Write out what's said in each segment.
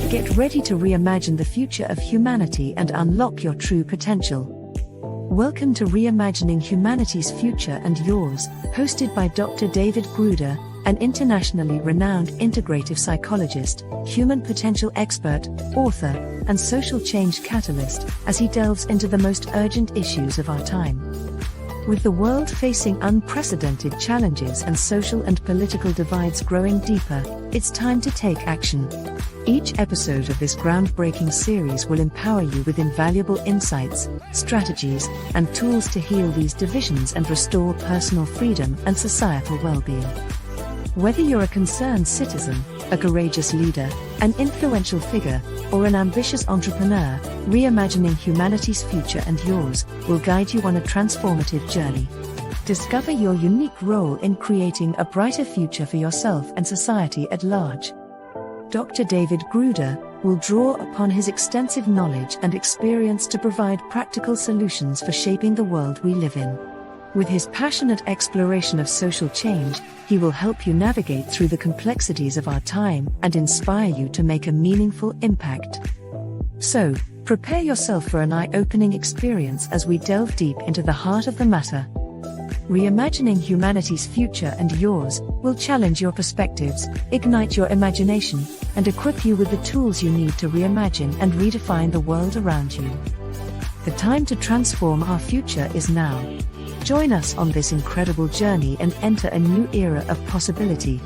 Get ready to reimagine the future of humanity and unlock your true potential. Welcome to Reimagining Humanity's Future and Yours, hosted by Dr. David Gruder, an internationally renowned integrative psychologist, human potential expert, author, and social change catalyst, as he delves into the most urgent issues of our time. With the world facing unprecedented challenges and social and political divides growing deeper, it's time to take action. Each episode of this groundbreaking series will empower you with invaluable insights, strategies, and tools to heal these divisions and restore personal freedom and societal well-being. Whether you're a concerned citizen, a courageous leader, an influential figure, or an ambitious entrepreneur, Reimagining Humanity's Future and Yours will guide you on a transformative journey. Discover your unique role in creating a brighter future for yourself and society at large. Dr. David Gruder will draw upon his extensive knowledge and experience to provide practical solutions for shaping the world we live in. With his passionate exploration of social change, he will help you navigate through the complexities of our time and inspire you to make a meaningful impact. So, prepare yourself for an eye-opening experience as we delve deep into the heart of the matter. Reimagining Humanity's Future and Yours will challenge your perspectives, ignite your imagination, and equip you with the tools you need to reimagine and redefine the world around you. The time to transform our future is now. Join us on this incredible journey and enter a new era of possibility.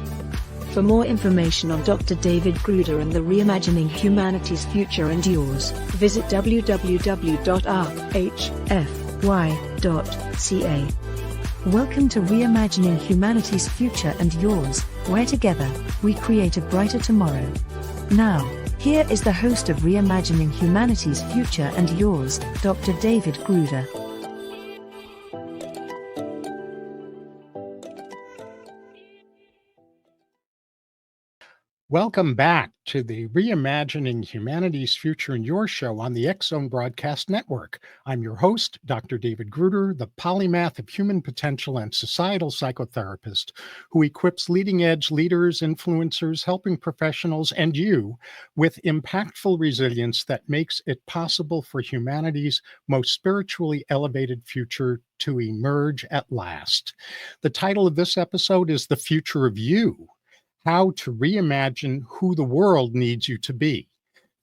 For more information on Dr. David Gruder and the Reimagining Humanity's Future and Yours, visit www.rhfy.ca. Welcome to Reimagining Humanity's Future and Yours, where together, we create a brighter tomorrow. Now, here is the host of Reimagining Humanity's Future and Yours, Dr. David Gruder. Welcome back to the Reimagining Humanity's Future and Your show on the X-Zone Broadcast Network. I'm your host, Dr. David Gruder, the polymath of human potential and societal psychotherapist who equips leading-edge leaders, influencers, helping professionals, and you with impactful resilience that makes it possible for humanity's most spiritually elevated future to emerge at last. The title of this episode is The Future of You: How to Reimagine Who the World Needs You to Be.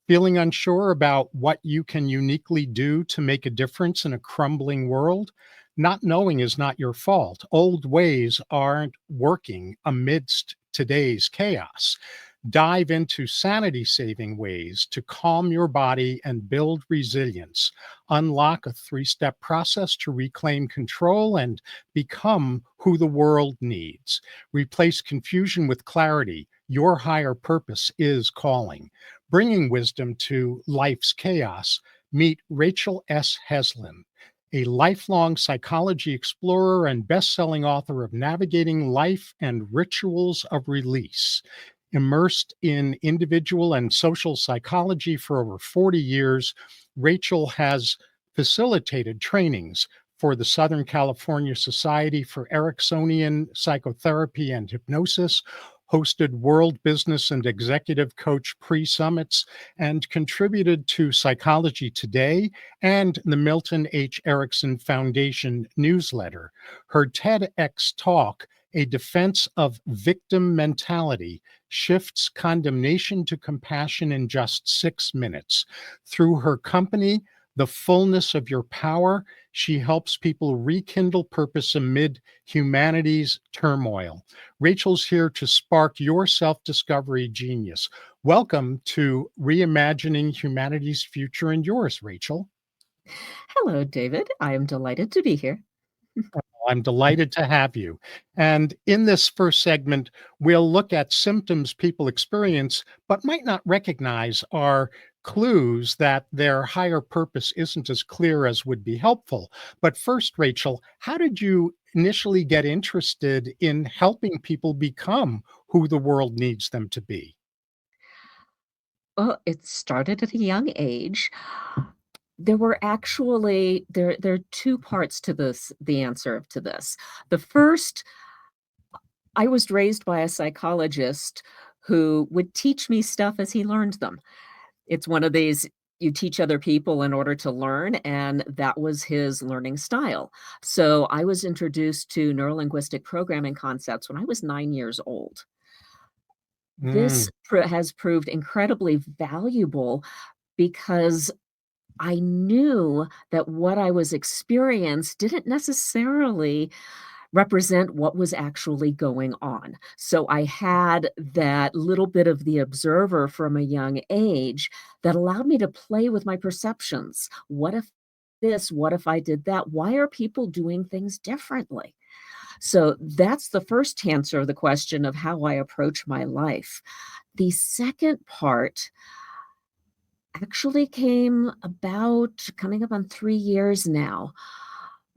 Feeling unsure about what you can uniquely do to make a difference in a crumbling world? Not knowing is not your fault. Old ways aren't working amidst today's chaos. Dive into sanity-saving ways to calm your body and build resilience. Unlock a 3-step process to reclaim control and become who the world needs. Replace confusion with clarity. Your higher purpose is calling. Bringing wisdom to life's chaos. Meet Rachel S. Heslin, a lifelong psychology explorer and best-selling author of Navigating Life and Rituals of Release. Immersed in individual and social psychology for over 40 years, Rachel has facilitated trainings for the Southern California Society for Ericksonian Psychotherapy and Hypnosis, hosted World Business and Executive Coach pre-summits, and contributed to Psychology Today and the Milton H. Erickson Foundation Newsletter. Her TEDx talk, A Defense of Victim Mentality, shifts condemnation to compassion in just 6 minutes. Through her company, The Fullness of Your Power, she helps people rekindle purpose amid humanity's turmoil. Rachel's here to spark your self-discovery genius. Welcome to Reimagining Humanity's Future and Yours, Rachel. Hello, David. I am delighted to be here. I'm delighted to have you. And in this first segment, we'll look at symptoms people experience but might not recognize are clues that their higher purpose isn't as clear as would be helpful. But first, Rachel, how did you initially get interested in helping people become who the world needs them to be? Well, it started at a young age. There were actually there are 2 parts to this the answer to this. The first, I was raised by a psychologist who would teach me stuff as he learned them. It's one of these, you teach other people in order to learn, and that was his learning style. So I was introduced to neurolinguistic programming concepts when I was 9 years old. Mm, This has proved incredibly valuable because I knew that what I was experienced didn't necessarily represent what was actually going on. So I had that little bit of the observer from a young age that allowed me to play with my perceptions. What if this? What if I did that? Why are people doing things differently? So that's the first answer of the question of how I approach my life. The second part actually came about coming up on 3 years now.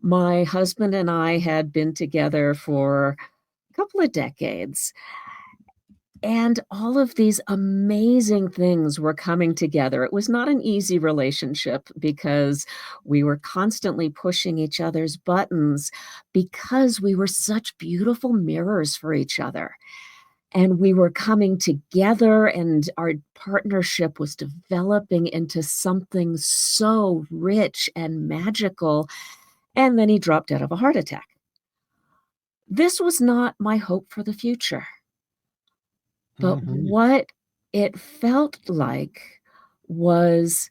My husband and I had been together for a couple of decades, and all of these amazing things were coming together. It was not an easy relationship because we were constantly pushing each other's buttons because we were such beautiful mirrors for each other. And we were coming together, and our partnership was developing into something so rich and magical. And then he dropped out of a heart attack. This was not my hope for the future, but mhm, what it felt like was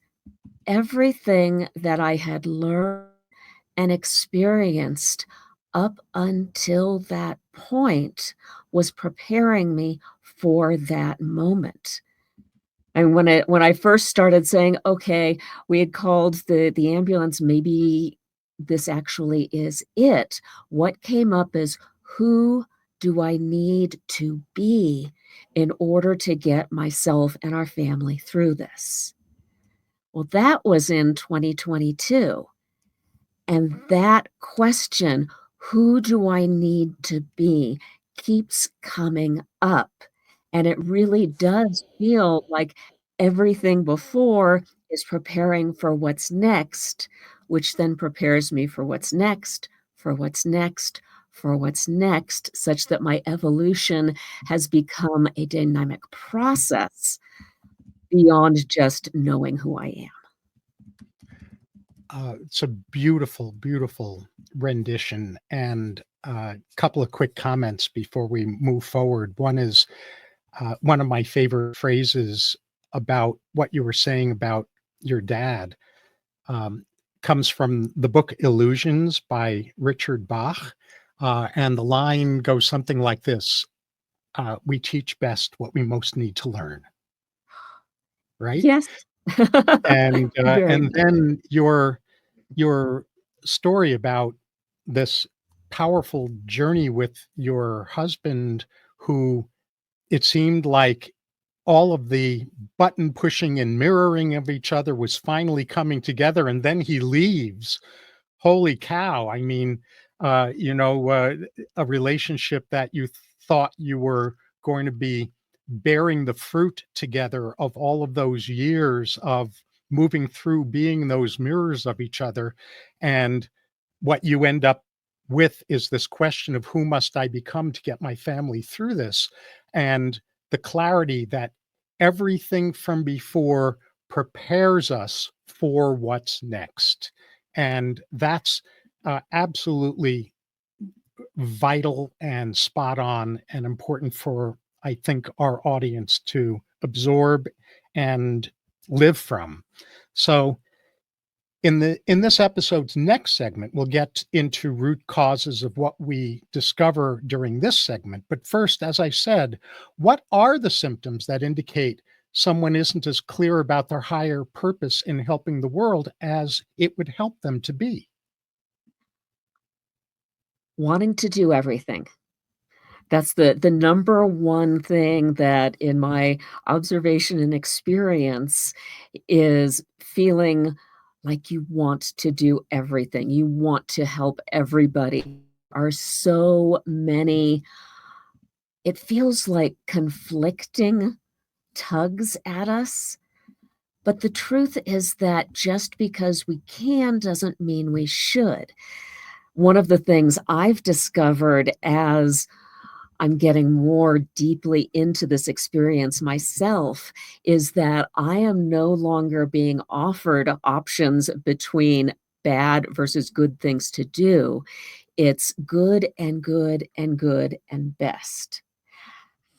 everything that I had learned and experienced up until that point was preparing me for that moment. And when I first started saying, "Okay, we had called the ambulance, maybe this actually is it," what came up is, "Who do I need to be in order to get myself and our family through this?" Well, that was in 2022. And that question, "Who do I need to be?" keeps coming up. And it really does feel like everything before is preparing for what's next, which then prepares me for what's next, for what's next, for what's next, such that my evolution has become a dynamic process beyond just knowing who I am. it's a beautiful, beautiful rendition. And a couple of quick comments before we move forward. One is one of my favorite phrases about what you were saying about your dad um, comes from the book Illusions by Richard Bach. And the line goes something like this: We teach best what we most need to learn, right? Yes. Very And much. then your story about this powerful journey with your husband, who it seemed like all of the button pushing and mirroring of each other was finally coming together, and then he leaves. Holy cow. I mean, a relationship that you thought you were going to be bearing the fruit together of all of those years of moving through being those mirrors of each other. And what you end up with is this question of who must I become to get my family through this? And the clarity that everything from before prepares us for what's next. And that's absolutely vital and spot on and important for, I think, our audience to absorb and live from. So, in this episode's next segment, we'll get into root causes of what we discover during this segment. But first, as I said, what are the symptoms that indicate someone isn't as clear about their higher purpose in helping the world as it would help them to be? Wanting to do everything. That's the number one thing that in my observation and experience is feeling like you want to do everything. You want to help everybody. Are so many, it feels like conflicting tugs at us. But the truth is that just because we can doesn't mean we should. One of the things I've discovered as I'm getting more deeply into this experience myself is that I am no longer being offered options between bad versus good things to do. It's good and good and good and best.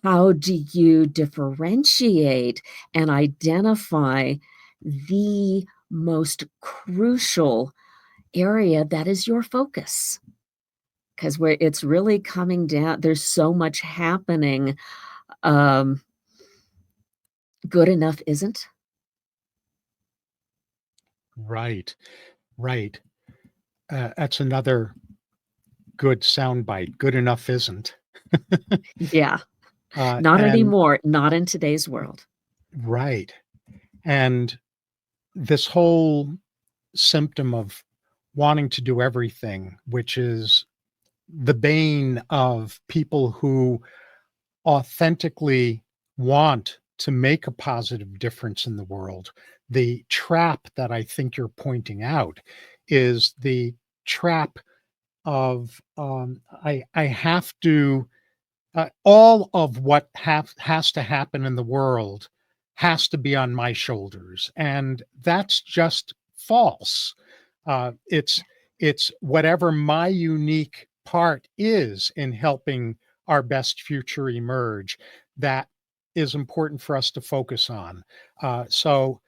How do you differentiate and identify the most crucial area that is your focus? Because where it's really coming down, there's so much happening. Um, Good enough isn't. Right, right. That's another good soundbite. Good enough isn't. Yeah, not And anymore, not in today's world. right. And this whole symptom of wanting to do everything, which is the bane of people who authentically want to make a positive difference in the world. The trap that I think you're pointing out is the trap of I have to all of what has to happen in the world has to be on my shoulders, and that's just false. It's whatever my unique part is in helping our best future emerge that is important for us to focus on. So,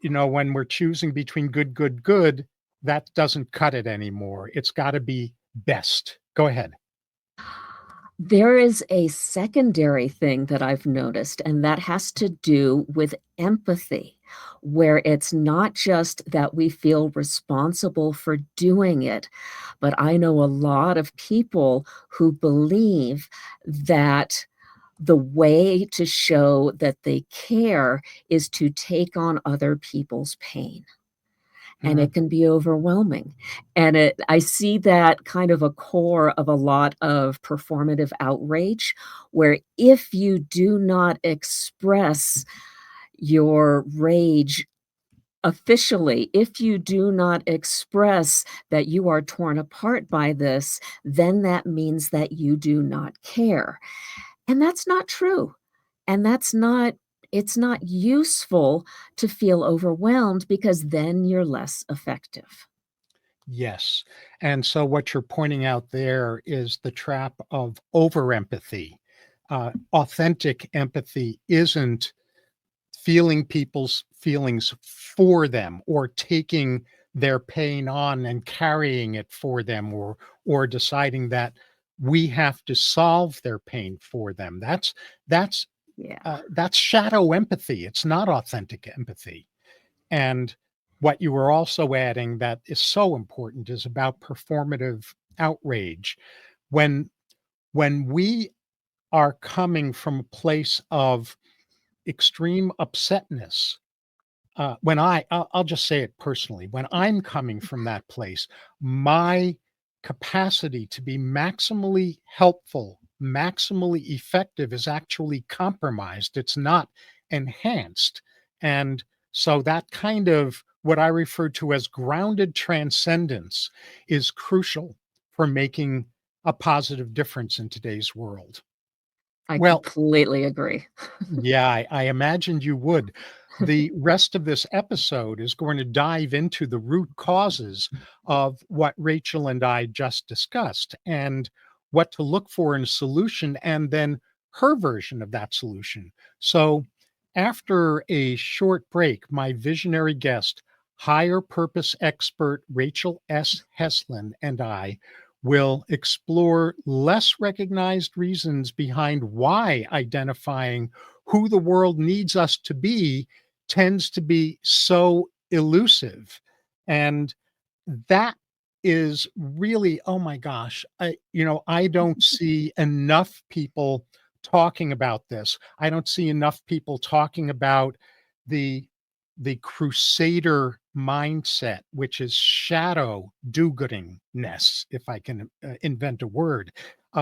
when we're choosing between good, good, good, that doesn't cut it anymore. It's got to be best. Go ahead. There is a secondary thing that I've noticed, and that has to do with empathy, where it's not just that we feel responsible for doing it, but I know a lot of people who believe that the way to show that they care is to take on other people's pain, and Mm, it can be overwhelming. And I see that kind of a core of a lot of performative outrage, where if you do not express your rage officially, if you do not express that you are torn apart by this, then that means that you do not care. And that's not true. And that's not it's not useful to feel overwhelmed because then you're less effective. yes. And so what you're pointing out there is the trap of over empathy. Authentic empathy isn't feeling people's feelings for them or taking their pain on and carrying it for them or deciding that we have to solve their pain for them. That's Yeah. that's shadow empathy. It's not authentic empathy. And what you were also adding that is so important is about performative outrage. When when we are coming from a place of extreme upsetness, when I'll just say it personally, when I'm coming from that place, my capacity to be maximally helpful, maximally effective is actually compromised. It's not enhanced. And so that kind of what I refer to as grounded transcendence is crucial for making a positive difference in today's world. I Well, completely agree. yeah, I imagined you would. The rest of this episode is going to dive into the root causes of what Rachel and I just discussed and what to look for in a solution, and then her version of that solution. So, after a short break, my visionary guest, higher purpose expert Rachel S. Heslin, and I will explore less recognized reasons behind why identifying who the world needs us to be tends to be so elusive. And that is really, oh my gosh, I don't see enough people talking about this. I don't see enough people talking about the crusader mindset, which is shadow do-goodingness, if I can invent a word.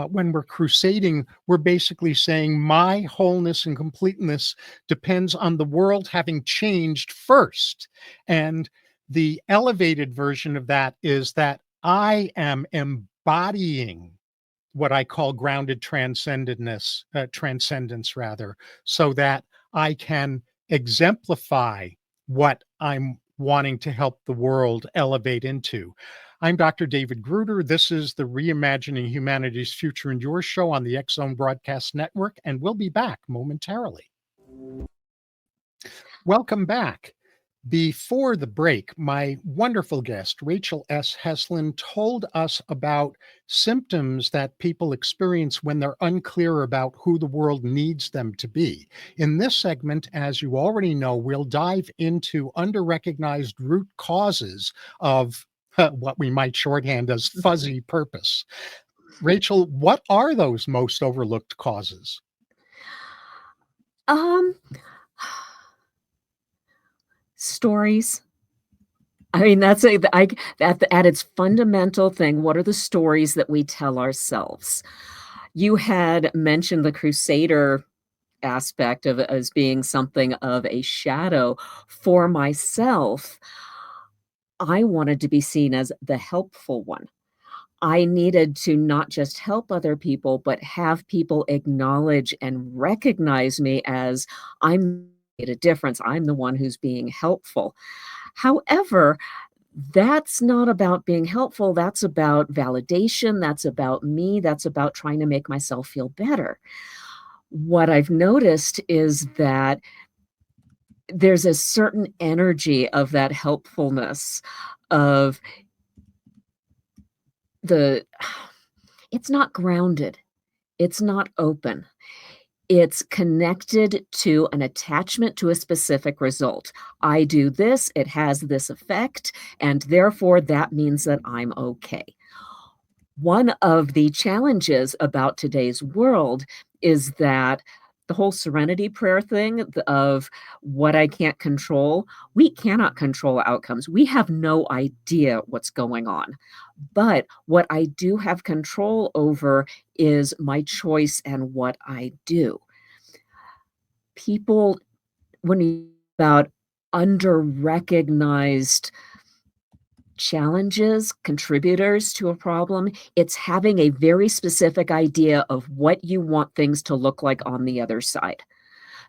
When we're crusading, we're basically saying my wholeness and completeness depends on the world having changed first. And the elevated version of that is that I am embodying what I call grounded transcendence rather, so that I can exemplify what I'm wanting to help the world elevate into. I'm Dr. David Gruder. This is the Reimagining Humanity's Future and Your show on the X Zone Broadcast Network, and we'll be back momentarily. Welcome back. Before the break, my wonderful guest, Rachel S. Heslin, told us about symptoms that people experience when they're unclear about who the world needs them to be. In this segment, as you already know, we'll dive into under-recognized root causes of what we might shorthand as fuzzy purpose. Rachel, what are those most overlooked causes? Um, Stories. I mean, that's at its fundamental thing, what are the stories that we tell ourselves? You had mentioned the crusader aspect of it as being something of a shadow. For myself, I wanted to be seen as the helpful one. I needed to not just help other people, but have people acknowledge and recognize me as I'm making a difference. I'm the one who's being helpful. However, that's not about being helpful. That's about validation. That's about me. That's about trying to make myself feel better. What I've noticed is that there's a certain energy of that helpfulness, of the it's not grounded. It's not open. It's connected to an attachment to a specific result. I do this, it has this effect, and therefore that means that I'm okay. One of the challenges about today's world is that the whole serenity prayer thing of what I can't control, we cannot control outcomes. We have no idea what's going on. But what I do have control over is my choice and what I do. People, when you about under-recognized challenges, contributors to a problem, it's having a very specific idea of what you want things to look like on the other side.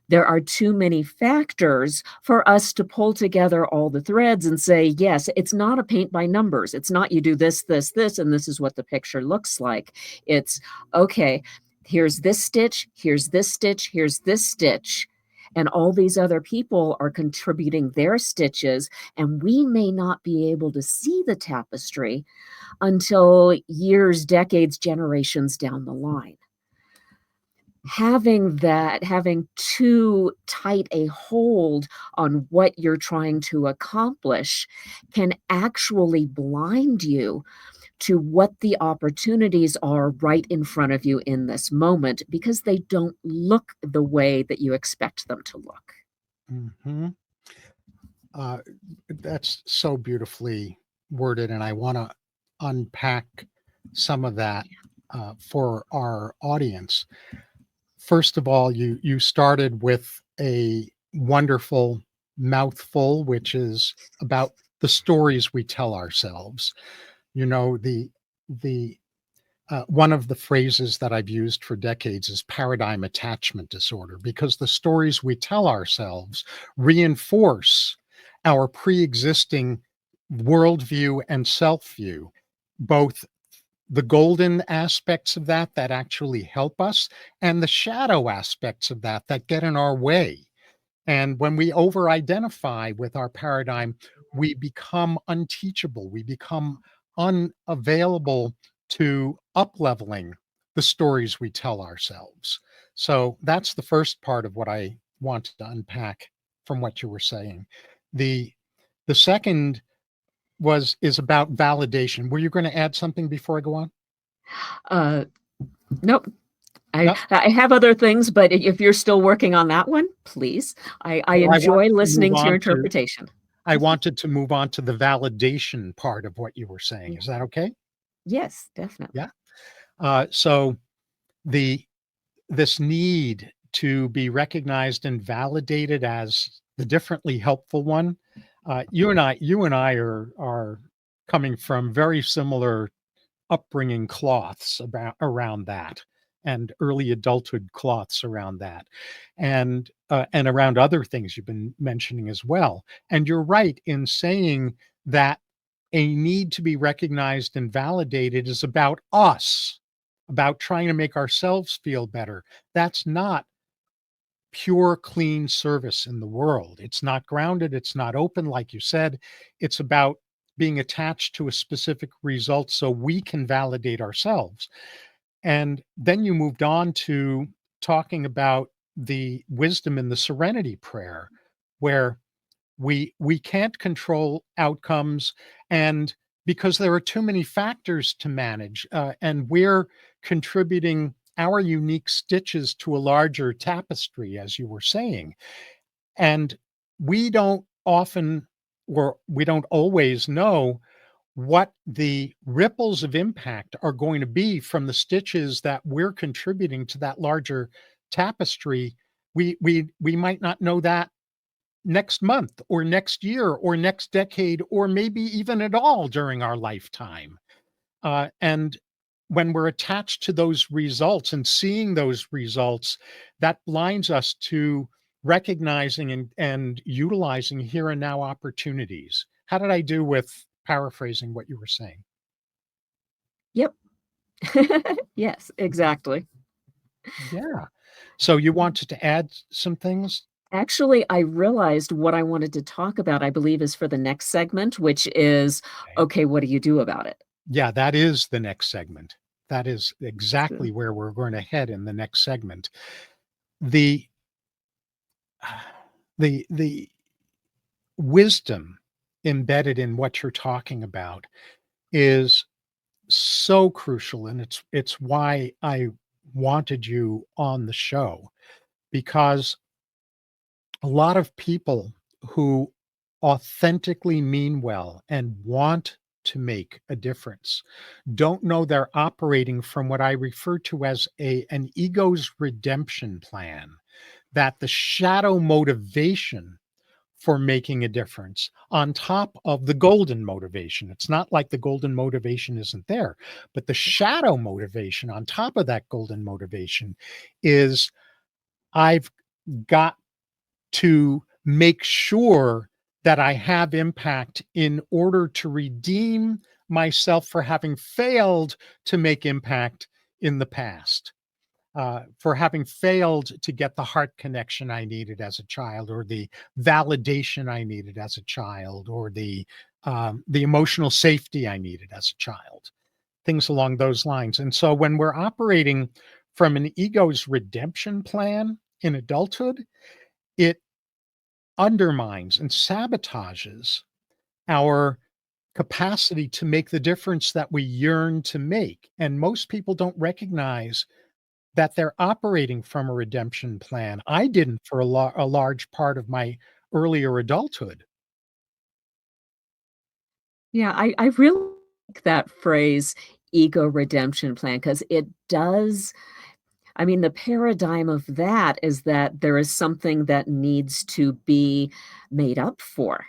There are too many factors for us to pull together all the threads and say, yes, it's not a paint by numbers. It's not you do this, this, this, and this is what the picture looks like. It's, okay, here's this stitch, here's this stitch, here's this stitch. And all these other people are contributing their stitches, and we may not be able to see the tapestry until years, decades, generations down the line. Having too tight a hold on what you're trying to accomplish can actually blind you to what the opportunities are right in front of you in this moment, because they don't look the way that you expect them to look. Mm-hmm. That's so beautifully worded, and I want to unpack some of that for our audience. First of all, you started with a wonderful mouthful, which is about the stories we tell ourselves. You know, the one of the phrases that I've used for decades is paradigm attachment disorder, because the stories we tell ourselves reinforce our pre-existing worldview and self-view, both the golden aspects of that actually help us, and the shadow aspects of that get in our way. And when we over identify with our paradigm, we become unteachable. We become unavailable to up-leveling the stories we tell ourselves. So that's the first part of what I wanted to unpack from what you were saying. The second is about validation. Were you going to add something before I go on? Uh, nope. No. I have other things, but if you're still working on that one, please. I Well, enjoy listening to your interpretation. I wanted to move on to the validation part of what you were saying. Yeah. Is that okay? Yes, definitely. Yeah. So this need to be recognized and validated as the differently helpful one. You and I are coming from very similar upbringing cloths around that, and early adulthood cloths around that, and around other things you've been mentioning as well. And you're right in saying that a need to be recognized and validated is about us, about trying to make ourselves feel better. That's not pure, clean service in the world. It's not grounded, it's not open, like you said. It's about being attached to a specific result so we can validate ourselves. And then you moved on to talking about the wisdom in the serenity prayer, where we can't control outcomes, and because there are too many factors to manage, and we're contributing our unique stitches to a larger tapestry, as you were saying. And we don't often, or we don't always know what the ripples of impact are going to be from the stitches that we're contributing to that larger tapestry. We might not know that next month or next year or next decade, or maybe even at all during our lifetime. And when we're attached to those results and seeing those results, that blinds us to recognizing and utilizing here and now opportunities. How did I do with paraphrasing what you were saying? Yep. Yes, exactly. Yeah. So you wanted to add some things? Actually, I realized what I wanted to talk about, I believe, is for the next segment, which is, Okay. okay, what do you do about it? Yeah, that is the next segment. That is So, exactly where we're going to head in the next segment. The the wisdom embedded in what you're talking about is so crucial, and it's why I wanted you on the show, because a lot of people who authentically mean well and want to make a difference don't know they're operating from what I refer to as an ego's redemption plan, that the shadow motivation for making a difference on top of the golden motivation. It's not like the golden motivation isn't there, but the shadow motivation on top of that golden motivation is, I've got to make sure that I have impact in order to redeem myself for having failed to make impact in the past, for having failed to get the heart connection I needed as a child, or the validation I needed as a child, or the emotional safety I needed as a child, things along those lines. And so when we're operating from an ego's redemption plan in adulthood, it undermines and sabotages our capacity to make the difference that we yearn to make. And most people don't recognize that they're operating from a redemption plan. I didn't for a large part of my earlier adulthood. yeah, I really like that phrase, ego redemption plan, because it does. I mean, the paradigm of that is that there is something that needs to be made up for,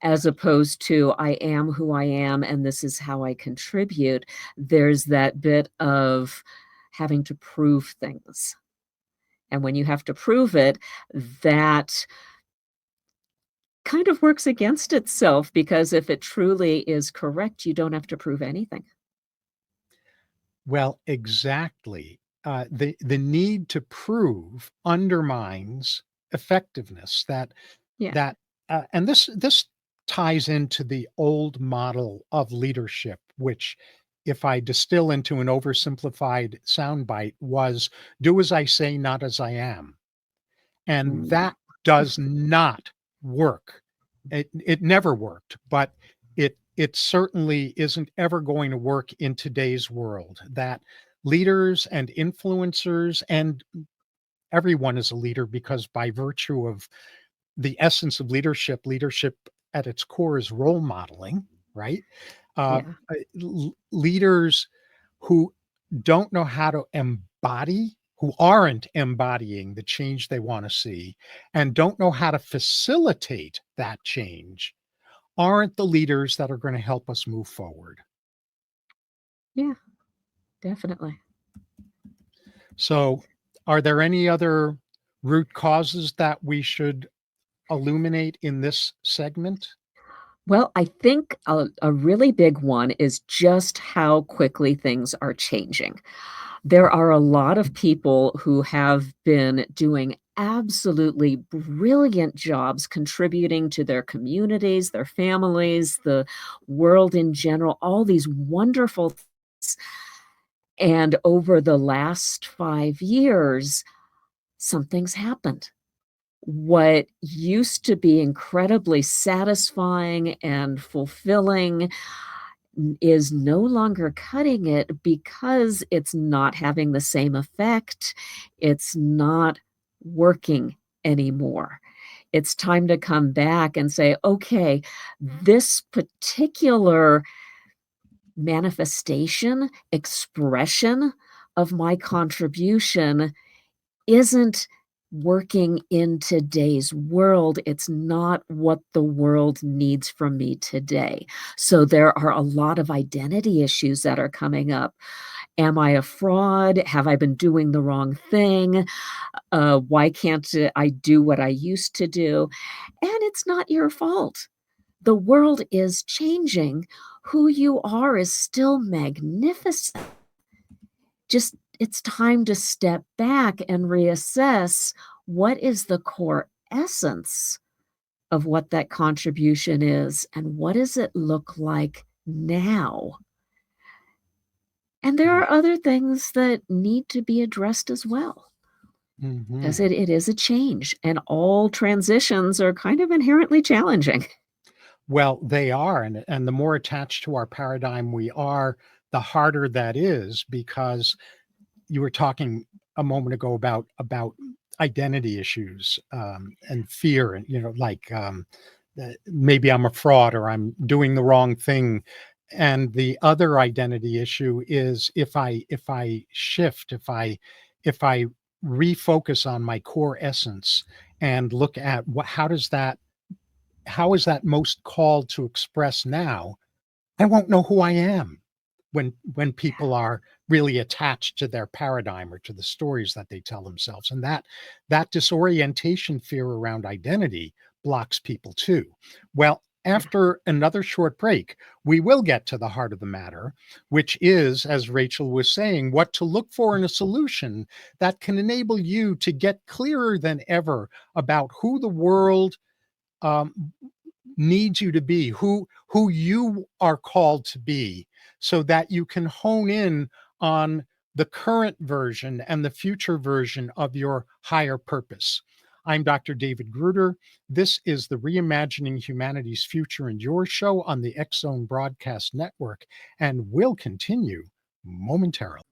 as opposed to I am who I am and this is how I contribute. There's that bit of having to prove things. And when you have to prove it, that kind of works against itself, because if it truly is correct, you don't have to prove anything. Well, exactly. The need to prove undermines effectiveness. Yeah. That and this ties into the old model of leadership, which, if I distill into an oversimplified soundbite, was do as I say, not as I am. And Mm. that does not work. It never worked, but it it certainly isn't ever going to work in today's world, that leaders and influencers, and everyone is a leader because by virtue of the essence of leadership, leadership at its core is role modeling, right? Yeah. Leaders who don't know how to embody, who aren't embodying the change they want to see, and don't know how to facilitate that change, aren't the leaders that are going to help us move forward. Yeah, definitely. So, are there any other root causes that we should illuminate in this segment? Well, I think a really big one is just how quickly things are changing. There are a lot of people who have been doing absolutely brilliant jobs contributing to their communities, their families, the world in general, all these wonderful things. And over the last 5 years, something's happened. What used to be incredibly satisfying and fulfilling is no longer cutting it because it's not having the same effect. It's not working anymore. It's time to come back and say, okay, this particular manifestation, expression of my contribution isn't working in today's world. It's not what the world needs from me today. So there are a lot of identity issues that are coming up. Am I a fraud? Have I been doing the wrong thing? Why can't I do what I used to do? And it's not your fault. The world is changing. Who you are is still magnificent. Just it's time to step back and reassess what is the core essence of what that contribution is and what does it look like now? And there are other things that need to be addressed as well, because Mhm. it is a change, and all transitions are kind of inherently challenging. Well, they are, and the more attached to our paradigm we are, the harder that is, because you were talking a moment ago about identity issues, and fear, and, like, that maybe I'm a fraud or I'm doing the wrong thing. And the other identity issue is if I shift, if I refocus on my core essence and look at how is that most called to express now, I won't know who I am when people are really attached to their paradigm or to the stories that they tell themselves. And that disorientation fear around identity blocks people too. Well, Yeah. after another short break, we will get to the heart of the matter, which is, as Rachel was saying, what to look for in a solution that can enable you to get clearer than ever about who the world um, needs you to be, who you are called to be, so that you can hone in on the current version and the future version of your higher purpose. I'm Dr. David Gruder. This is the Reimagining Humanity's Future and Your show on the X Zone Broadcast Network, and will continue momentarily.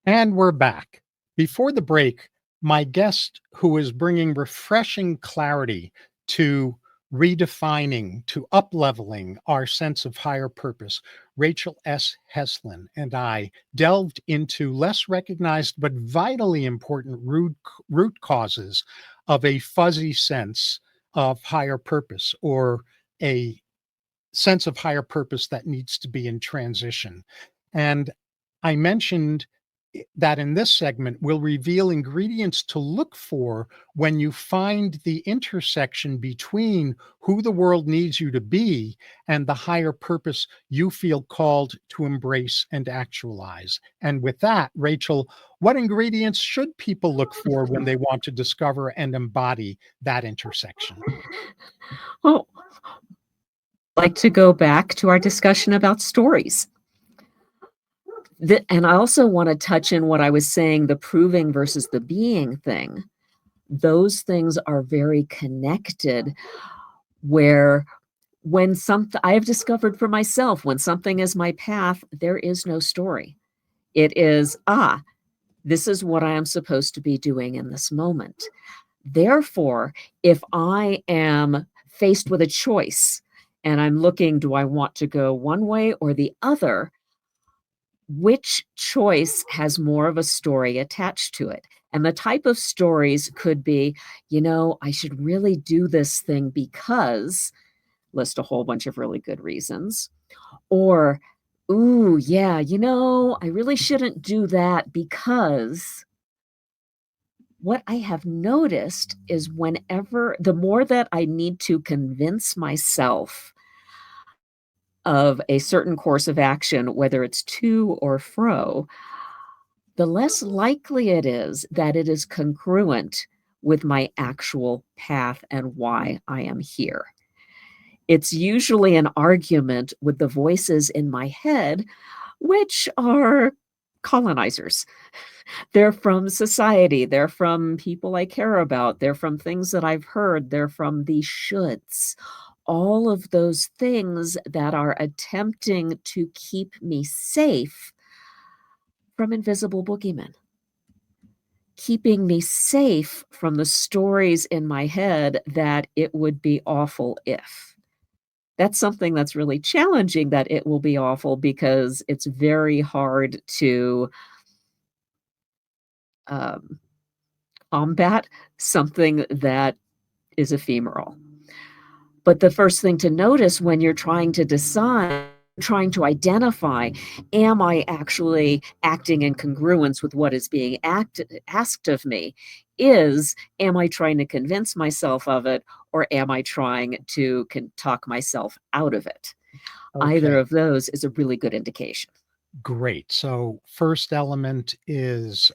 And we're back. Before the break, my guest, who is bringing refreshing clarity to redefining, to upleveling our sense of higher purpose, Rachel S. Heslin, and I delved into less recognized but vitally important root causes of a fuzzy sense of higher purpose, or a sense of higher purpose that needs to be in transition. And I mentioned that in this segment, we'll reveal ingredients to look for when you find the intersection between who the world needs you to be and the higher purpose you feel called to embrace and actualize. And with that, Rachel, what ingredients should people look for when they want to discover and embody that intersection? Well, I'd like to go back to our discussion about stories. And I also want to touch in what I was saying, the proving versus the being thing. Those things are very connected, where I have discovered for myself, when something is my path, there is no story. It is, this is what I am supposed to be doing in this moment. Therefore, if I am faced with a choice and I'm looking, do I want to go one way or the other? Which choice has more of a story attached to it? And the type of stories could be, I should really do this thing because, list a whole bunch of really good reasons. Or, ooh, yeah, I really shouldn't do that because what I have noticed is the more that I need to convince myself of a certain course of action, whether it's to or fro, the less likely it is that it is congruent with my actual path and why I am here. It's usually an argument with the voices in my head, which are colonizers. They're from society, they're from people I care about, they're from things that I've heard, they're from the shoulds. All of those things that are attempting to keep me safe from invisible boogeymen, keeping me safe from the stories in my head that it would be awful if. That's something that's really challenging, that it will be awful, because it's very hard to um, combat something that is ephemeral. But the first thing to notice when you're trying to decide, trying to identify, am I actually acting in congruence with what is being asked of me, is, am I trying to convince myself of it, or am I trying to talk myself out of it? Either Okay, of those is a really good indication. great. So first element is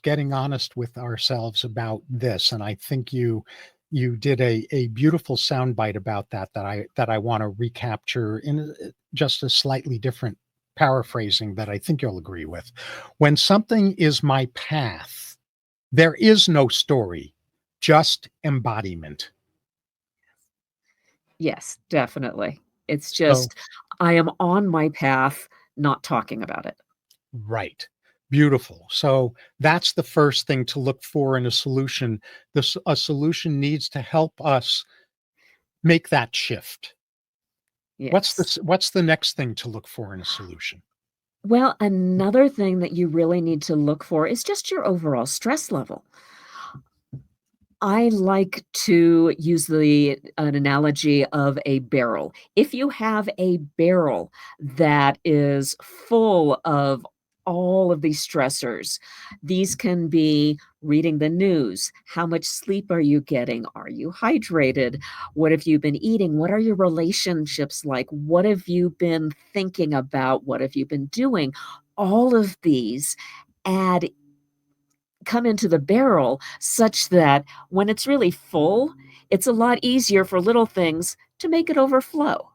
getting honest with ourselves about this, and I think you did a beautiful soundbite about that I want to recapture in just a slightly different paraphrasing that I think you'll agree with. When something is my path, there is no story, just embodiment. Yes, definitely. It's So just, I am on my path, not talking about it. right. Beautiful. So that's the first thing to look for in a solution. A solution needs to help us make that shift. Yes. What's the next thing to look for in a solution? Well, another thing that you really need to look for is just your overall stress level. I like to use an analogy of a barrel. If you have a barrel that is full of all of these stressors, these can be reading the news. How much sleep are you getting? Are you hydrated? What have you been eating? What are your relationships like? What have you been thinking about? What have you been doing? All of these add come into the barrel such that when it's really full, it's a lot easier for little things to make it overflow.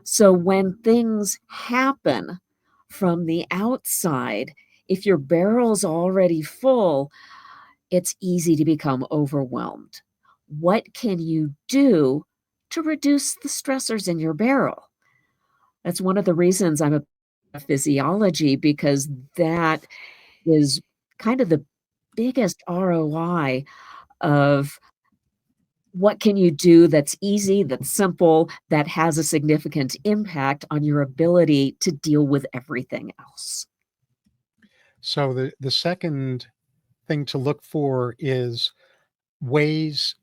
So when things happen from the outside, if your barrel's already full, it's easy to become overwhelmed. What can you do to reduce the stressors in your barrel? That's one of the reasons I'm a physiology, because that is kind of the biggest ROI of what can you do that's easy, that's simple, that has a significant impact on your ability to deal with everything else. So the second thing to look for is ways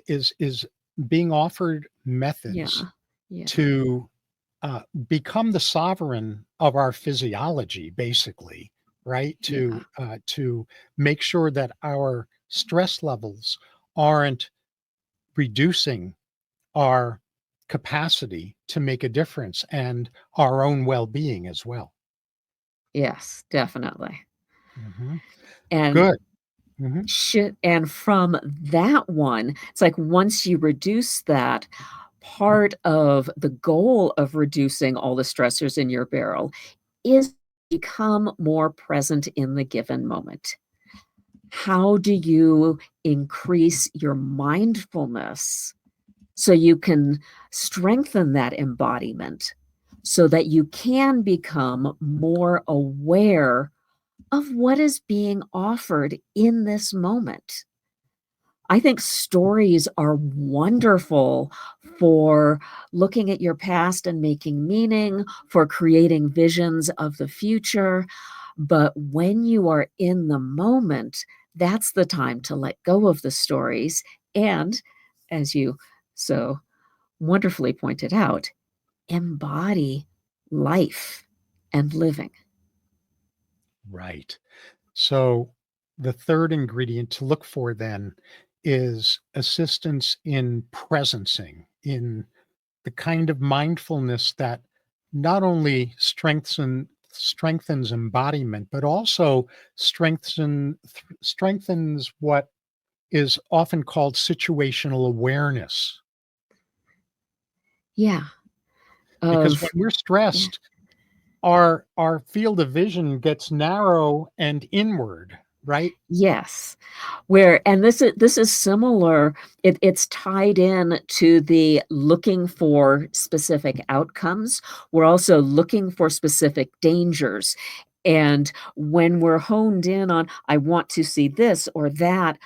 is being offered methods Yeah. Yeah. to become the sovereign of our physiology, basically, right? Yeah. To make sure that our stress levels aren't reducing our capacity to make a difference and our own well-being as well. Yes, definitely. Mhm. And Good. Mhm. and from that one, it's like once you reduce that, part of the goal of reducing all the stressors in your barrel is become more present in the given moment. How do you increase your mindfulness so you can strengthen that embodiment so that you can become more aware of what is being offered in this moment. I think stories are wonderful for looking at your past and making meaning, for creating visions of the future. But when you are in the moment, that's the time to let go of the stories. And as you so wonderfully pointed out, embody life and living. Right. So the third ingredient to look for then is assistance in presencing, in the kind of mindfulness that not only strengthens embodiment, but also strengthens what is often called situational awareness. Yeah. Because when Of we're yeah. stressed, our field of vision gets narrow and inward, right? Yes. Where and this is similar, it's tied in to the looking for specific outcomes. We're also looking for specific dangers, and when we're honed in on, "I want to see this or that,"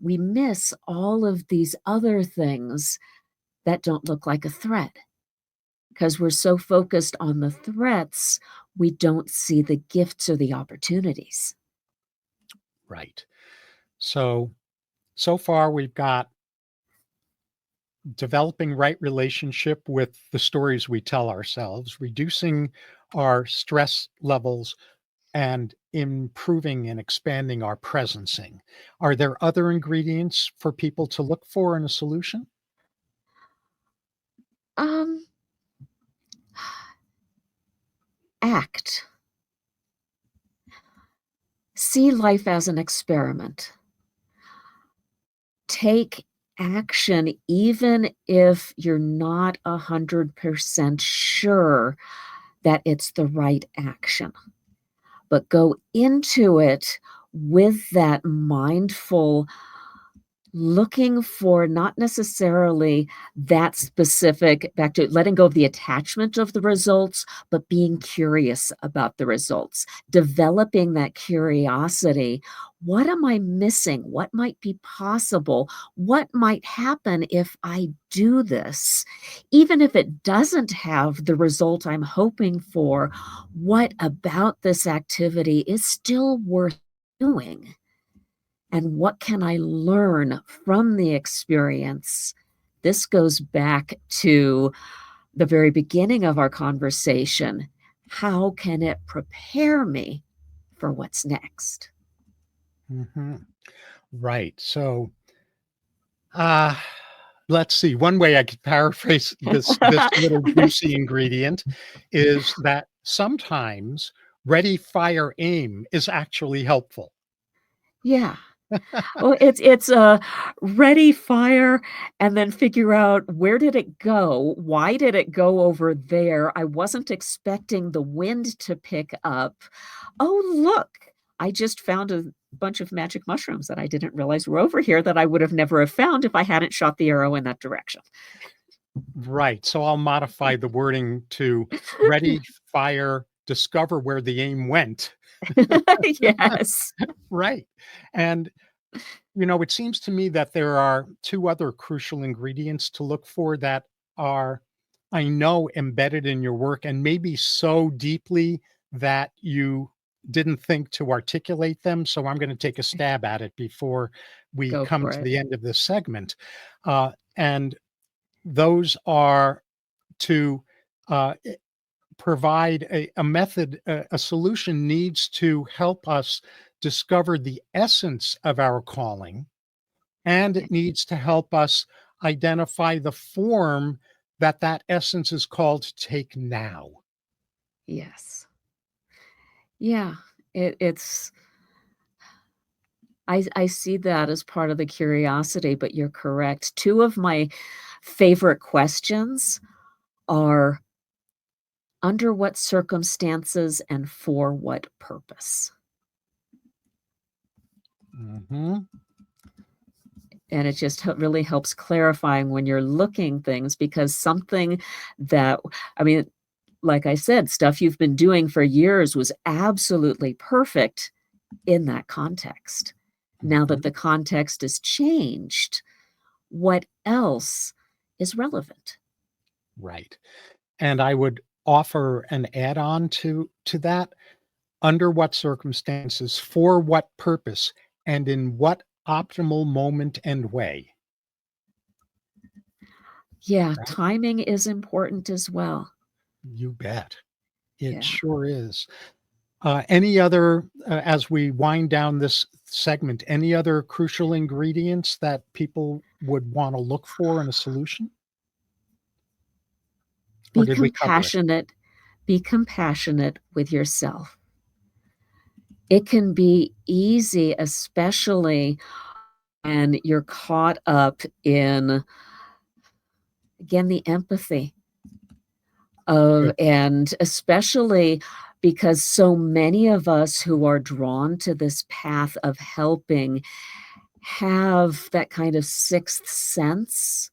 we miss all of these other things that don't look like a threat, because 'cause we're so focused on the threats, we don't see the gifts or the opportunities. Right. So far we've got developing right relationship with the stories we tell ourselves, reducing our stress levels, and improving and expanding our presencing. Are there other ingredients for people to look for in a solution? Um Act. See life as an experiment. Take action even if you're not 100% sure that it's the right action, but go into it with that mindful looking for not necessarily that specific back to letting go of the attachment of the results, but being curious about the results, developing that curiosity. What am I missing? What might be possible? What might happen if I do this? Even if it doesn't have the result I'm hoping for, what about this activity is still worth doing? And what can I learn from the experience? This goes back to the very beginning of our conversation. How can it prepare me for what's next? Mhm. Right. Uh, let's see. One way I could paraphrase this little juicy ingredient is that sometimes ready, fire, aim is actually helpful. Yeah. Well, it's ready, fire, and then figure out where did it go? Why did it go over there? I wasn't expecting the wind to pick up. Oh, look, I just found a bunch of magic mushrooms that I didn't realize were over here that I would have never have found if I hadn't shot the arrow in that direction. Right. So I'll modify the wording to ready, fire, discover where the aim went. Yes. Right. And, it seems to me that there are two other crucial ingredients to look for that are, I know, embedded in your work and maybe so deeply that you didn't think to articulate them. So I'm going to take a stab at it before we Go come for to it. the end of this segment. And those are to uh, provide a method, a solution needs to help us discover the essence of our calling, and Yeah. it needs to help us identify the form that that essence is called to take now. Yes. Yeah. It's I see that as part of the curiosity, but you're correct. 2 of my favorite questions are under what circumstances and for what purpose? Mhm. And it just really helps clarifying when you're looking things, because something that, I mean, like I said, stuff you've been doing for years was absolutely perfect in that context. Now that Mhm. the context has changed, what else is relevant? Right. And I would offer an add-on to that. Under what circumstances, for what purpose, and in what optimal moment and way, Yeah, right? timing is important as well. You bet. It Yeah. sure is. Any other, as we wind down this segment, any other crucial ingredients that people would wanna look for in a solution? Or Be did we cover it? compassionate. Be compassionate with yourself. It can be easy, especially when you're caught up in, again, the empathy of, Good. and especially because so many of us who are drawn to this path of helping have that kind of sixth sense,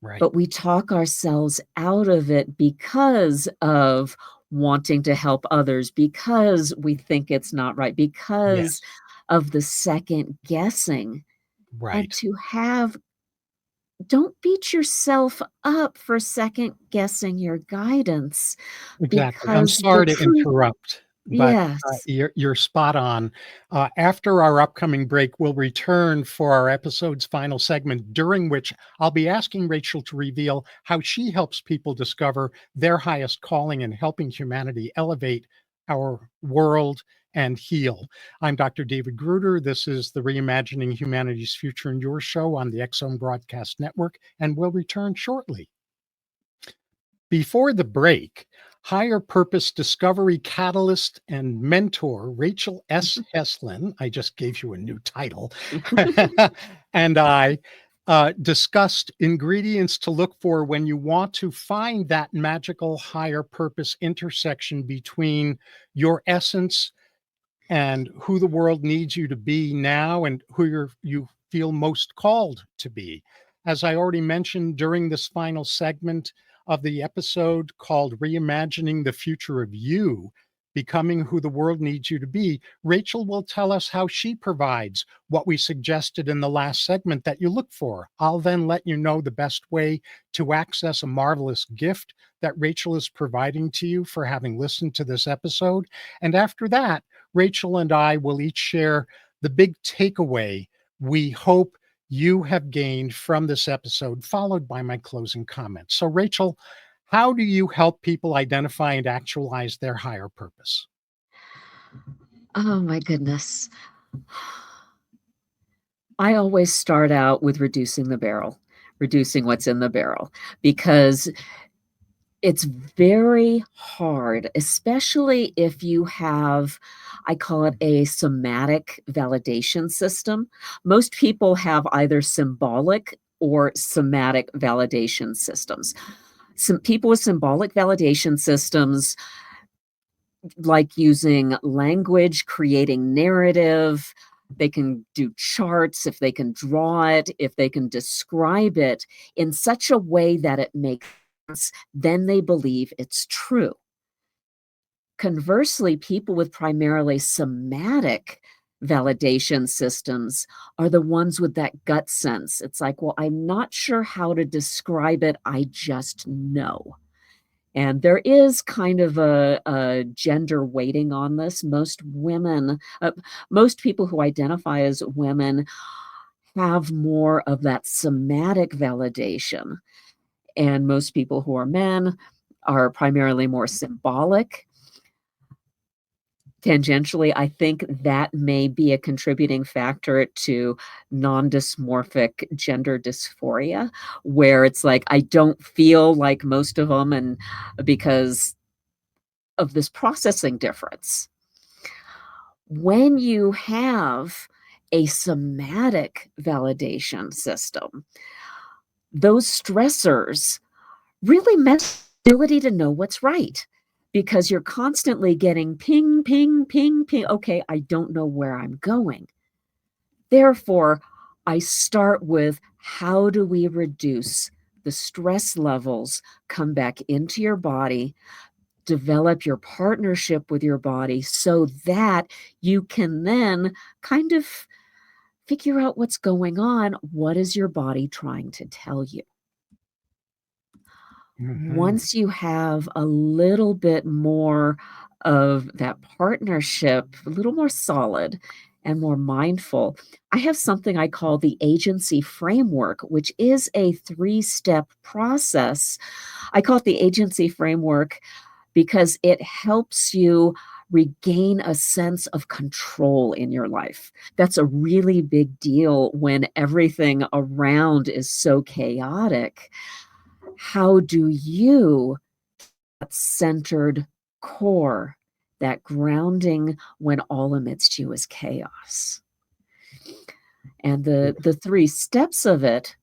Right. but we talk ourselves out of it because of wanting to help others, because we think it's not right, because Yes. of the second guessing. And Right. to have, don't beat yourself up for second guessing your guidance, Exactly. I'm because the sorry to truth, interrupt, but, yes. you're spot on. After our upcoming break, we'll return for our episode's final segment, during which I'll be asking Rachel to reveal how she helps people discover their highest calling in helping humanity elevate our world and heal. I'm Dr. David Gruder. This is the Reimagining Humanity's Future in Your show on the Exxon Broadcast Network, and we'll return shortly. Before the break, higher purpose discovery catalyst and mentor Rachel S. Heslin, I just gave you a new title, and I discussed ingredients to look for when you want to find that magical higher purpose intersection between your essence and who the world needs you to be now and who you feel most called to be. As I already mentioned during this final segment of the episode called Reimagining the Future of You, Becoming Who the World Needs You to Be, Rachel will tell us how she provides what we suggested in the last segment that you look for. I'll then let you know the best way to access a marvelous gift that Rachel is providing to you for having listened to this episode. And after that, Rachel and I will each share the big takeaway we hope you have gained from this episode, followed by my closing comments. So, Rachel, how do you help people identify and actualize their higher purpose? Oh my goodness. I always start out with reducing the barrel, reducing what's in the barrel, because it's very hard, especially if you have, I call it a somatic validation system. Most people have either symbolic or somatic validation systems. Some people with symbolic validation systems like using language, creating narrative. They can do charts, if they can draw it, if they can describe it in such a way that it makes sense, then they believe it's true. Conversely, people with primarily somatic validation systems are the ones with that gut sense. It's like, well, I'm not sure how to describe it, I just know. And there is kind of a gender weighting on this. Most people who identify as women have more of that somatic validation, and most people who are men are primarily more symbolic. Tangentially, I think that may be a contributing factor to non-dysmorphic gender dysphoria, where it's like, I don't feel like most of them, and because of this processing difference. When you have a somatic validation system, those stressors really mess with your ability to know what's right, because you're constantly getting ping, ping, ping, ping. Okay, I don't know where I'm going. Therefore, I start with, how do we reduce the stress levels, come back into your body, develop your partnership with your body so that you can then kind of figure out what's going on. What is your body trying to tell you? Mhm. Once you have a little bit more of that partnership, a little more solid and more mindful, I have something I call the agency framework, which is a 3-step process. I call it the agency framework because it helps you regain a sense of control in your life. That's a really big deal when everything around is so chaotic. How do you, that centered core, that grounding when all amidst you is chaos? And the 3 steps of it,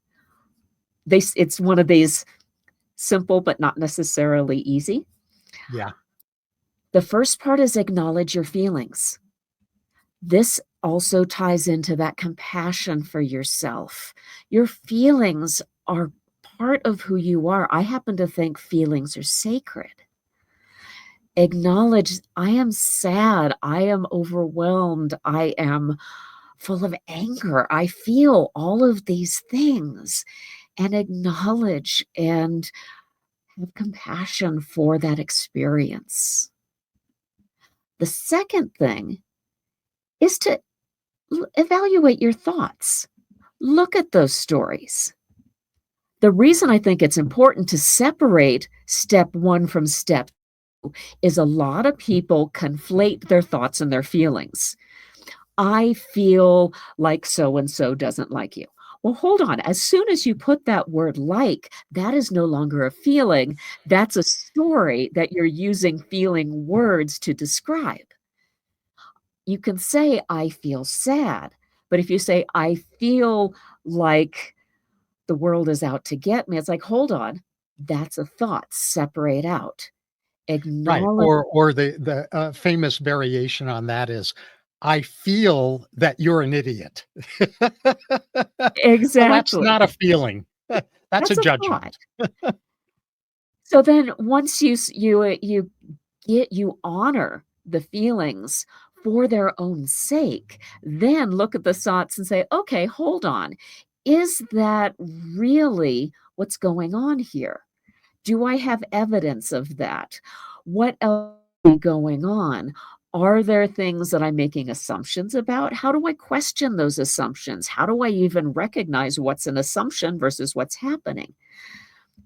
it's one of these simple but not necessarily easy. Yeah. The first part is acknowledge your feelings. This also ties into that compassion for yourself. Your feelings are part of who you are. I happen to think feelings are sacred. Acknowledge, I am sad, I am overwhelmed, I am full of anger. I feel all of these things, and acknowledge and have compassion for that experience. The second thing is to evaluate your thoughts. Look at those stories. The reason I think it's important to separate step 1 from step 2 is a lot of people conflate their thoughts and their feelings. I feel like so and so doesn't like you. Well, hold on. As soon as you put that word like, that is no longer a feeling. That's a story that you're using feeling words to describe. You can say, I feel sad. But if you say, I feel like the world is out to get me, it's like, hold on. That's a thought. Separate out. Right. Acknowledge. Or the famous variation on that is, "I feel that you're an idiot." Well, that's Exactly. not a feeling. That's a That's a thought. judgment. So then once you honor the feelings for their own sake, then look at the thoughts and say, okay, hold on. Is that really what's going on here? Do I have evidence of that? What else is going on? Are there things that I'm making assumptions about? How do I question those assumptions? How do I even recognize what's an assumption versus what's happening?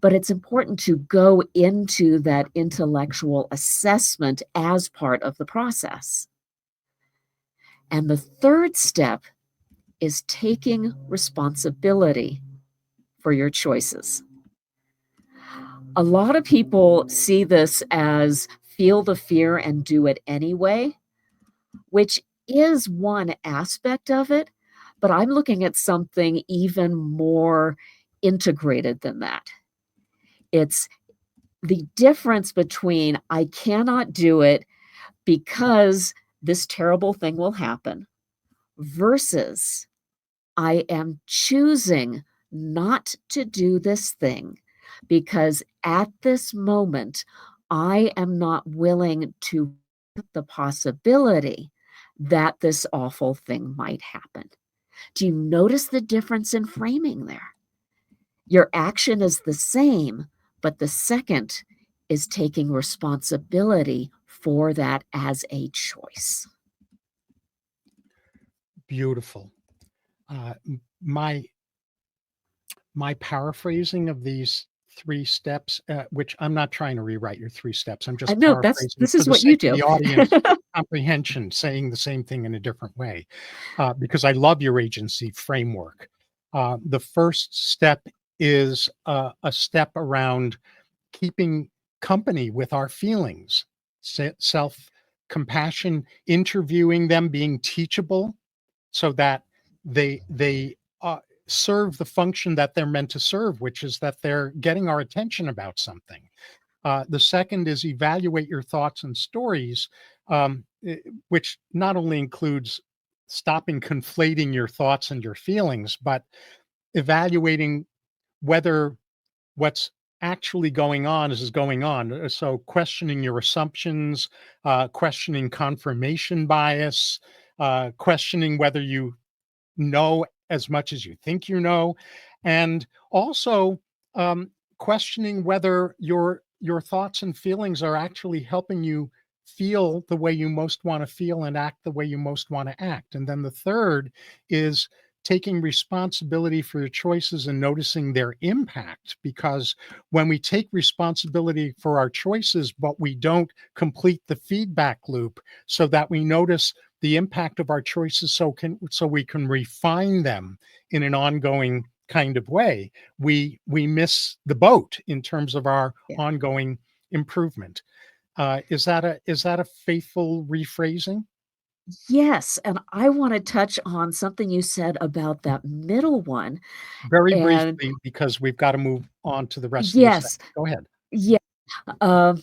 But it's important to go into that intellectual assessment as part of the process. And the third step is taking responsibility for your choices. A lot of people see this as feel the fear and do it anyway, which is one aspect of it, but I'm looking at something even more integrated than that. It's the difference between I cannot do it because this terrible thing will happen versus I am choosing not to do this thing because at this moment, I am not willing to the possibility that this awful thing might happen. Do you notice the difference in framing there? Your action is the same, but the second is taking responsibility for that as a choice. Beautiful. My paraphrasing of these 3 steps, which I'm not trying to rewrite your 3 steps, I'm I just know paraphrasing this for is the what you sake of do. the audience comprehension, saying the same thing in a different way, because I love your agency framework. The first step is a step around keeping company with our feelings, self-compassion, interviewing them, being teachable so that they serve the function that they're meant to serve, which is that they're getting our attention about something. The second is evaluate your thoughts and stories, which not only includes stopping conflating your thoughts and your feelings, but evaluating whether what's actually going on is going on. So questioning your assumptions, questioning confirmation bias, questioning whether you know as much as you think you know, and also um, questioning whether your thoughts and feelings are actually helping you feel the way you most want to feel and act the way you most want to act. And then the third is taking responsibility for your choices and noticing their impact, because when we take responsibility for our choices but we don't complete the feedback loop so that we notice the impact of our choices, so we can refine them in an ongoing kind of way, we miss the boat in terms of our Yeah. ongoing improvement. Is that a faithful rephrasing? Yes, and I wanna touch on something you said about that middle one, Very and briefly, because we've got to move on to the rest of the segment. yes, Go ahead. yeah, um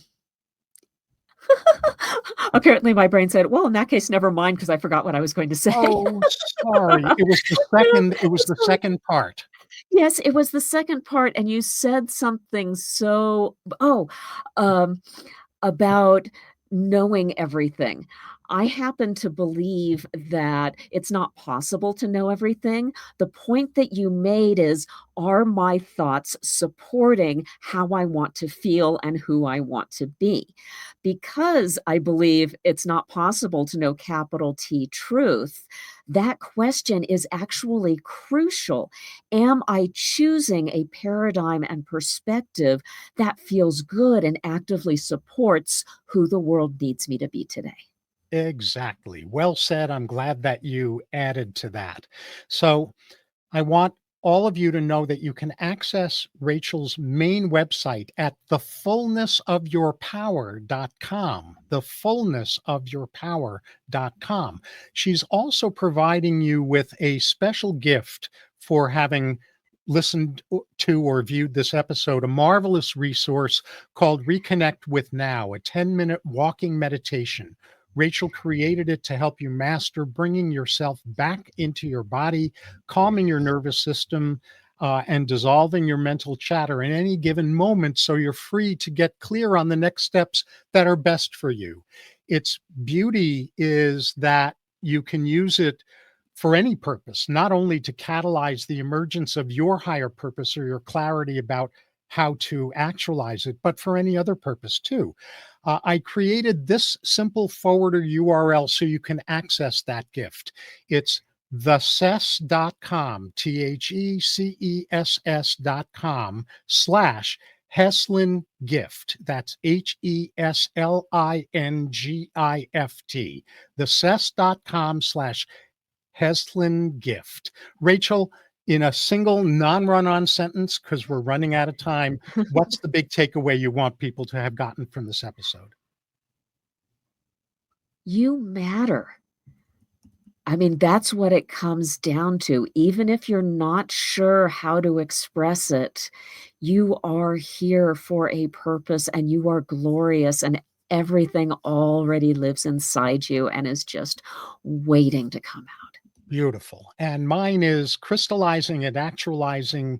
apparently my brain said, "Well, in that case, never mind," because I forgot what I was going to say. Oh, sorry. It was the second part. Yes, it was the second part, and you said something um, about knowing everything. I happen to believe that it's not possible to know everything. The point that you made is, are my thoughts supporting how I want to feel and who I want to be? Because I believe it's not possible to know capital T truth, that question is actually crucial. Am I choosing a paradigm and perspective that feels good and actively supports who the world needs me to be today? Exactly. Well said. I'm glad that you added to that. So I want all of you to know that you can access Rachel's main website at thefullnessofyourpower.com. Thefullnessofyourpower.com. She's also providing you with a special gift for having listened to or viewed this episode, a marvelous resource called Reconnect with Now, a 10-minute walking meditation. Rachel created it to help you master bringing yourself back into your body, calming your nervous system, and dissolving your mental chatter in any given moment so you're free to get clear on the next steps that are best for you. Its beauty is that you can use it for any purpose, not only to catalyze the emergence of your higher purpose or your clarity about how to actualize it, but for any other purpose too. I created this simple forwarder URL so you can access that gift. It's thecess.com, THECSS.com/Heslin gift. That's HESLINGIFT. Thecess.com/Heslin gift. Rachel, in a single non-run on sentence, because we're running out of time, what's the big takeaway you want people to have gotten from this episode? You matter. I mean, that's what it comes down to. Even if you're not sure how to express it, you are here for a purpose and you are glorious, and everything already lives inside you and is just waiting to come out. Beautiful. And mine is crystallizing and actualizing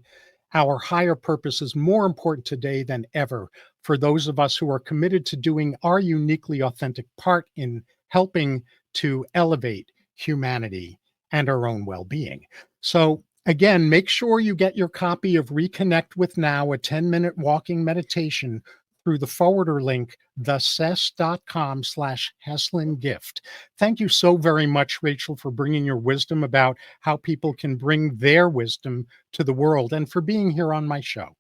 our higher purpose is more important today than ever for those of us who are committed to doing our uniquely authentic part in helping to elevate humanity and our own well being. So, again, make sure you get your copy of Reconnect with Now, a 10-minute walking meditation through the forwarder link, thecess.com/Heslin gift. Thank you so very much, Rachel, for bringing your wisdom about how people can bring their wisdom to the world and for being here on my show.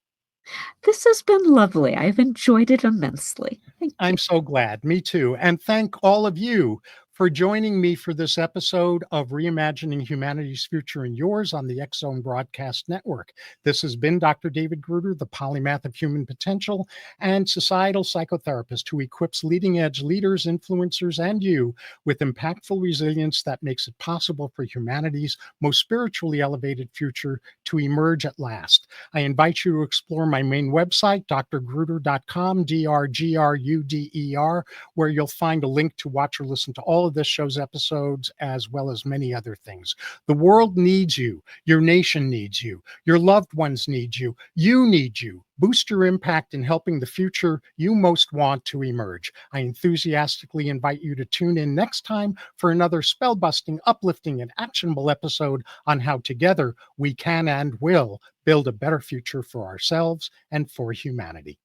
This has been lovely. I've enjoyed it immensely. Thank you. I'm so glad. Me too. And thank all of you for joining me for this episode of Reimagining Humanity's Future and Yours on the X Zone Broadcast Network. This has been Dr. David Gruder, the polymath of human potential and societal psychotherapist who equips leading edge leaders, influencers, and you with impactful resilience that makes it possible for humanity's most spiritually elevated future to emerge at last. I invite you to explore my main website, drgruder.com, DRGRUDER, where you'll find a link to watch or listen to all follow this show's episodes as well as many other things. The world needs you. Your nation needs you. Your loved ones need you. You need you. Boost your impact in helping the future you most want to emerge. I enthusiastically invite you to tune in next time for another spellbusting, uplifting, and actionable episode on how together we can and will build a better future for ourselves and for humanity.